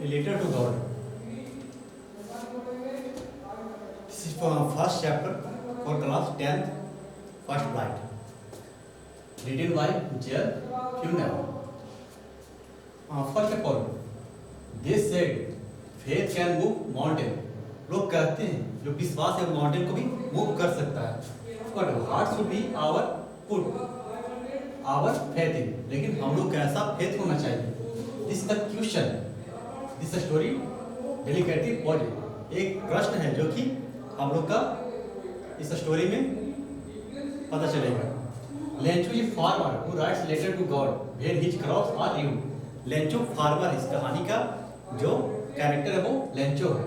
related to God. This is for first chapter for class 10th, first flight. Written by J. Funnell. First of all, they said faith can move mountain. लोग कहते हैं जो विश्वास है mountain को भी move कर सकता है, but what should be our faith in, लेकिन हम लोग कैसा फेथ होना चाहिए. This the question, this story delicate point, एक प्रश्न है जो कि हम लोग का इस स्टोरी में पता चलेगा. Lencho is farmer who writes letter to God where his crops are due. Lencho farmer, इस कहानी का जो कैरेक्टर है वो लेंचो है,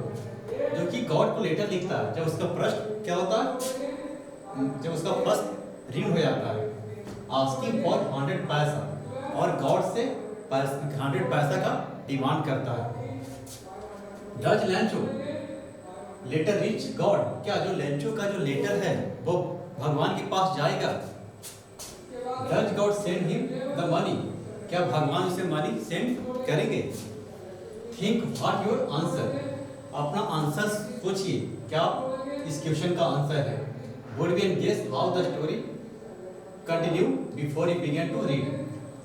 जो कि गॉड को लेटर लिखता है जब उसका प्रश्न क्या होता है, जब उसका फर्स्ट ऋण हो जाता है, आस्किंग फॉर 100 पैसा, और गॉड से 100 पैसा का डिमांड करता है. Does Lencho letter reach God, क्या जो लेंचो का जो लेटर है वो भगवान के पास जाएगा. Does God send him the money, क्या भगवान उसे मनी सेंड करेंगे. थिंक व्हाट योर आंसर, अपना आंसर सोचिए क्या इस क्वेश्चन का आंसर है. Would be and guess how the story continue before you begin to read,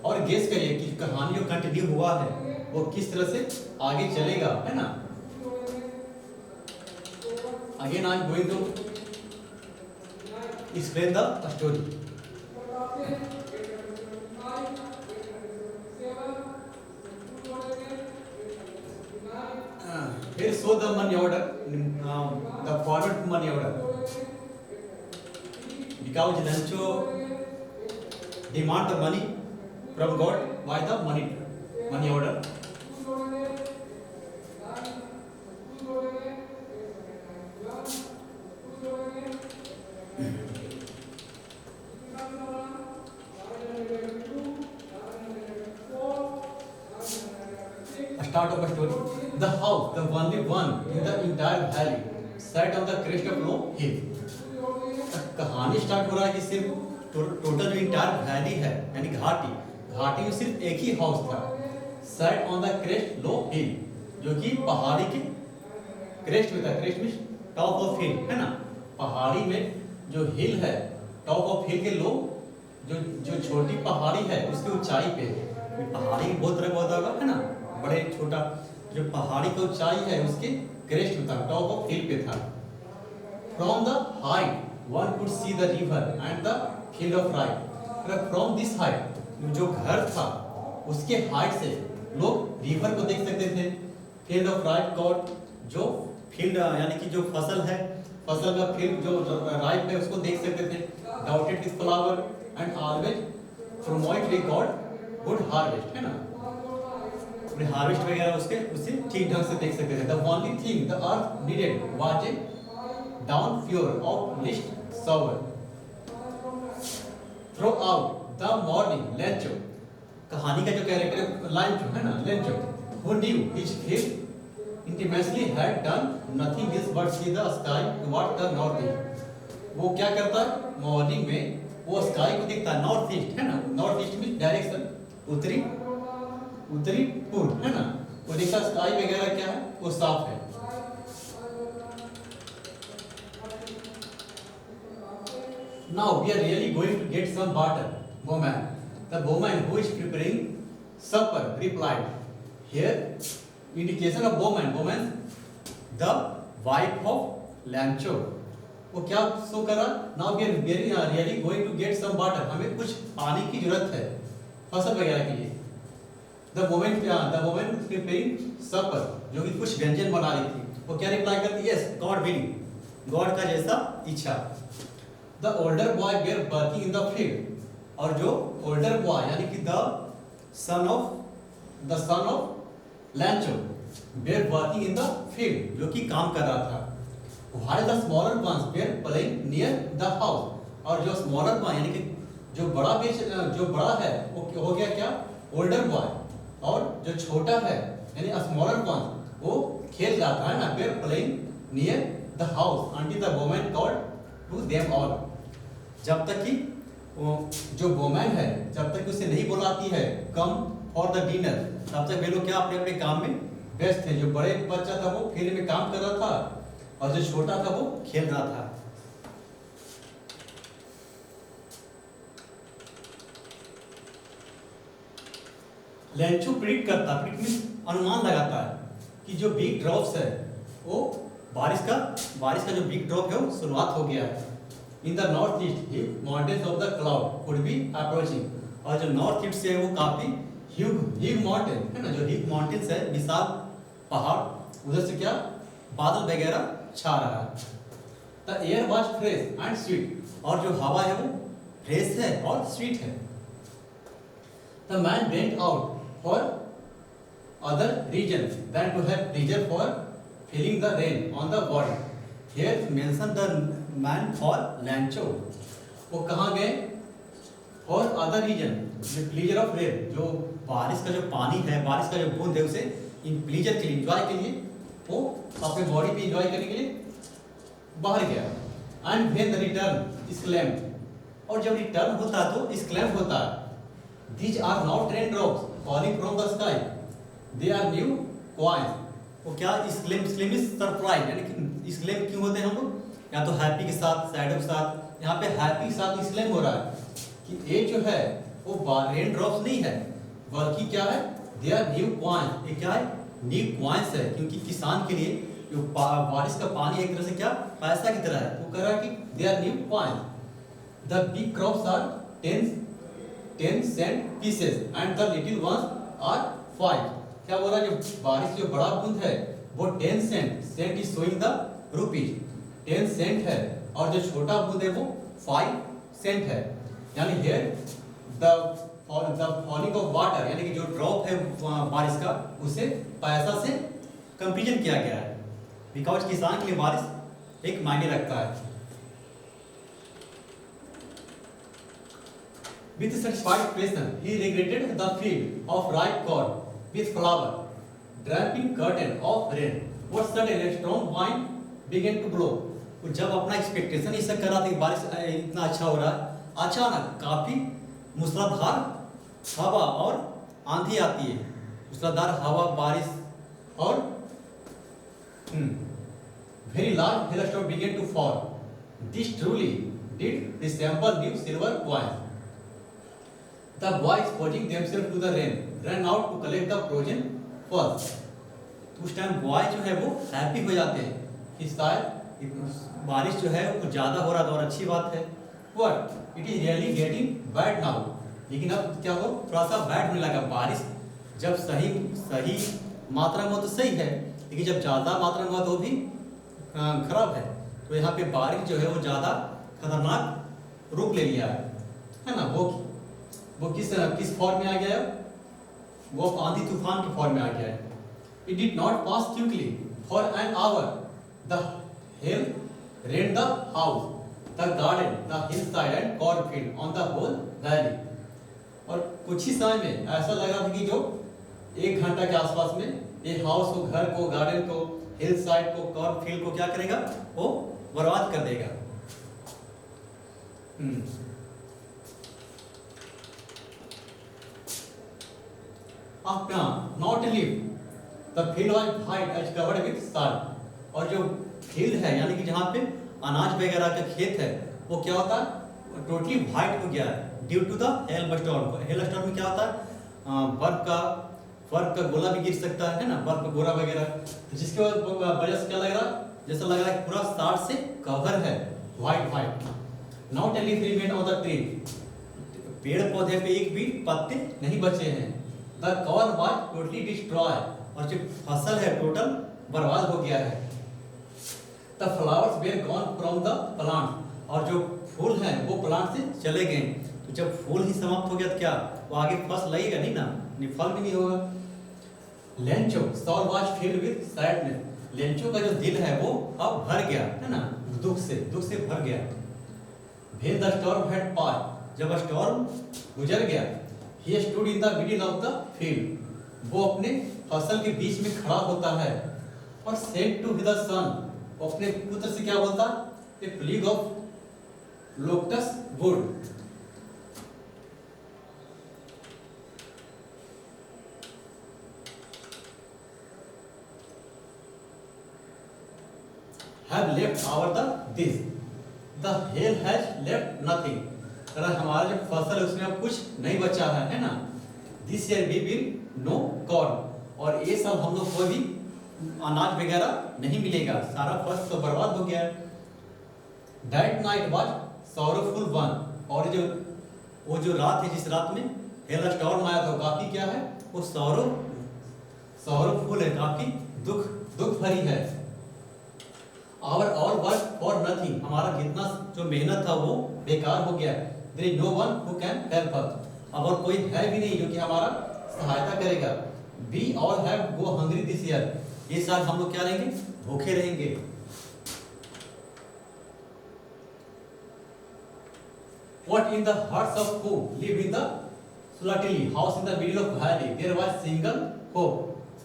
और गेस करिए कि कहानी जो कंटिन्यू हुआ है वो किस तरह से आगे चलेगा, है ना. Again I am going to explain the story. Here show the money order, the forward money order. Because Lencho demand the money from God by the money order. Start of a story. The house, the only one in the entire valley, sat on the crest of low hill. कहानी start हो रहा है कि सिर्फ total जो entire valley है यानी घाटी में सिर्फ एक ही हाउस था. सेट ऑन द क्रेस्ट लो हिल, जो कि पहाड़ी के क्रेस्ट में था. क्रेस्ट में टॉप ऑफ हिल है ना, पहाड़ी में जो हिल है टॉप ऑफ हिल के लो, जो छोटी पहाड़ी है उसकी ऊंचाई पे. पहाड़ी बहुत तरह का होता होगा है ना, बड़े छोटा, जो पहाड़ी की ऊंचाई है उसके क्रेस्ट में था, टॉप ऑफ हिल पे था. From the height one could see the river and the field of right. From this height, जो घर था उसके हाइट से लोग रिवर को देख सकते थे. फील्ड ऑफ राइट गॉड, जो फील्ड यानी कि जो फसल है, फसल का फील्ड जो राइट है उसको देख सकते थे. Doubted this flower and always promote the God good harvest, है ना, हार्वेस्ट वगैरह उसे ठीक ढंग से देख सकते थे. The only thing the earth needed was a downpour of list shower. Throughout the morning, Lencho, कहानी का जो कैरेक्टर लेंचो है ना, Lencho, who knew his faith intimately had done nothing else but see the sky toward the northeast. वो क्या करता है morning में, वो स्काई को देखता है नॉर्थ ईस्ट, है ना, नॉर्थ ईस्ट में डायरेक्शन उत्तरी पूर्व, है ना. वो देखता स्काई वगैरह क्या है वो साफ है. Now we are really going to get some butter, woman. The woman who is preparing supper replied. Here, indication of woman, the wife of Lencho. वो क्या शो कर रहा? Now we are really going to get some butter. हमें कुछ पानी की जरूरत है फसल वगैरह के लिए. The woman preparing supper, जो कि कुछ व्यंजन बना रही थी, वो क्या रिप्लाई करती है? Yes, God willing, गॉड का जैसा इच्छा. The older boy were working in the field, और जो older boy यानी कि the son of Lencho were working in the field, जो कि काम कर रहा था. While the smaller ones were playing near the house, और जो smaller boy यानी कि जो बड़ा है वो हो गया क्या? older boy, और जो छोटा है यानी smaller one वो खेल रहा था, है ना. were playing near the house until the woman called to them all. जब तक कि जो वोमैन है जब तक उसे नहीं बुलाती है कम फॉर द डिनर, तब तक वे लोग क्या अपने अपने काम में व्यस्त थे। जो बड़े बच्चा था वो फील्ड में काम कर रहा था और जो छोटा था वो खेल रहा था। लेंचो प्रिडिक्ट करता, प्रिडिक्ट मींस अनुमान लगाता है कि जो बिग ड्रॉप्स है वो बारिश का जो बिग ड्रॉप है वो शुरुआत हो गया है। In the north east mountains of the cloud could be approaching. और जो नॉर्थ ईस्ट से है वो काफी ह्यूग माउंटेन है ना, जो ह्यूग माउंटेन्स है, विशाल पहाड़, उधर से क्या बादल वगैरह छा रहा है। The air was fresh and sweet, और जो हवा है वो फ्रेश है और स्वीट है। The man went out for other reason than to have pleasure for feeling the rain on the body. Here mention the man for Lencho. वो कहाँ गए? For other reason, the pleasure of rain, जो बारिश का जो पानी है, बारिश का जो बूंद है, उसे इन प्लेजर के लिए, एंजॉय के लिए, वो अपने बॉडी पे एंजॉय करने के लिए बाहर गया। And when the return exclaimed, और जब रिटर्न होता है तो exclaimed होता है, these are not raindrops falling from the sky, they are new coins। वो क्या exclaim is सरप्राइज, यानी कि exclaim क्यों होते हैं हम लोग? या तो हैप्पी के साथ, सैड के साथ। यहाँ पे हैप्पी के साथ exclaim हो रहा है कि ये जो है वो रेन ड्रॉप्स नहीं है, बल्कि क्या है, दे आर न्यू कॉइंस। ये क्या है? न्यू कॉइंस है, क्योंकि किसान के लिए जो बारिश का पानी एक तरह से क्या पैसा की तरह है। वो कह रहा है कि they are new coins. The big crops are 10 cent pieces and the little ones are 5। क्या बोल रहा है? जो बारिश जो बड़ा बूंद है वो 10 cent, cent is showing the rupees, 10 cent है, और जो छोटा बूंद है वो 5 सेंट है। यानी here the falling of water, यानी कि जो ड्रॉप है बारिश का, उसे पैसा से कंपेरिजन किया गया है, बिकॉज किसान के लिए बारिश एक मायने रखता है। With satisfied expression, he regretted the field of ripe corn with flower, draping curtain of rain. What suddenly a strong wind began to blow. वो जब अपना एक्सपेक्टेशन ऐसा कर रहा था कि बारिश इतना अच्छा हो रहा है, अचानक काफी मूसलाधार हवा और आंधी आती है। मूसलाधार हवा, बारिश और very large hailstorm began to fall. This truly did resemble new silver coins. The boys, putting themselves to the rain, ran out to collect the frozen pearls. उस टाइम बॉय जो है वो हैप्पी हो जाते हैं कि शायद बारिश जो है वो ज़्यादा हो रहा था और अच्छी बात है। But it is really getting bad now. लेकिन अब क्या हो, थोड़ा सा बैड होने लगा। बारिश जब सही मात्रा में हो तो सही है, लेकिन जब ज़्यादा मात्रा में हो तो भी खराब है। तो यहाँ पे बारिश जो है वो ज़्यादा खतरनाक रूप ले लिया है ना। वो किस फॉर्म में आ गया है? वो आंधी तूफान के फॉर्म में आ गया है। It did not pass quickly for an hour. The hail rained the house, the garden, the hillside and cornfield on the whole valley. और कुछ ही समय में ऐसा लग रहा था कि जो 1 घंटा के आसपास में ये हाउस को, घर को, गार्डन को, हिल साइड को, कॉर्नफील्ड को क्या करेगा? वो बर्बाद कर देगा। Not live the field was white as covered with salt. और जो फील्ड है, यानी कि जहाँ पे अनाज वगैरह का खेत है, वो क्या होता है? टोटली वाइट हो गया है due to the hail storm. Hail storm में क्या होता है? बर्फ का गोला भी गिर सकता है ना, बर्फ का गोला वगैरह, जिसके वजह से क्या लग रहा है? जैसा लग रहा है पूरा साड़ से कवर है, white. Not any tree remain on the tree. पेड़ पौधे पे एक भी पत्ते नहीं बचे हैं। The cover was totally destroy. और जो फसल है टोटल बर्बाद हो गया है। The flowers were gone from the plant. और जो फूल हैं वो प्लांट से चले गए। तो जब फूल ही समाप्त हो गया तो क्या वो आगे फल लगेगा नहीं ना, फल भी नहीं होगा। Lencho soul was filled with sadness. Lencho का जो दिल है वो अब भर गया है ना, दुख से भर गया। When the storm had passed. जब स्टॉर्म गुजर गया, he stood in the middle of the field. वो अपने फसल के बीच में खड़ा होता है और सेड टू द सन। अपने पुत्र से क्या बोलता? A plague of lotus wood. have left our the this. The hail has left nothing. अगर हमारा जो फसल है उसमें अब कुछ नहीं बचा है ना. This year we will no corn. और ये साल हम लोग कोई भी अनाज वगैरह नहीं मिलेगा, सारा फसल तो बर्बाद हो गया है. That night was sorrowful one. और जो वो जो रात है जिस रात में हेल स्टॉर्म आया था काफी क्या है, वो sorrowful है, काफी दुख भरी है. Our all work for nothing. हमारा जितना जो मेहनत था वो बेकार हो गया. There is no one who can help us. अब और कोई है भी नहीं जो कि हमारा सहायता करेगा. We all have go hungry this year. ये साल हम लोग क्या रहेंगे, भूखे रहेंगे. What in the hearts of who live in the solitary house in the middle of valley there was single hope,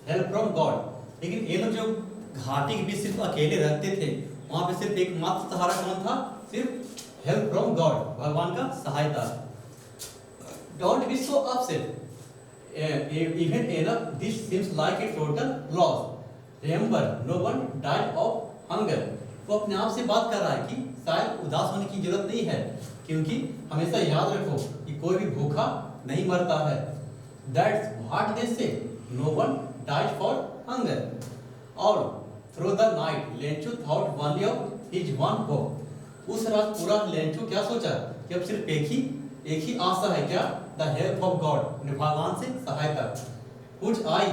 help from God. लेकिन ये लोग जो घाटी के बीच सिर्फ अकेले रहते थे, वहां पे सिर्फ एक मात्र सहारा कौन था, सिर्फ हेल्प फ्रॉम गॉड, भगवान का सहायता. Don't be so upset even enough this seems like a total loss. Remember no one died of hunger. वो अपने आप से बात कर रहा है कि शायद उदास होने की जरूरत नहीं है, क्योंकि हमेशा याद रखो कि कोई भी भूखा नहीं मरता है. That's what they say, no one died for hunger. और through the night Lencho thought only of his one hope. उस रात पूरा लेंचू क्या सोचा कि अब सिर्फ एक ही आशा है, क्या, the help of God, भगवान से सहायता. Whose eye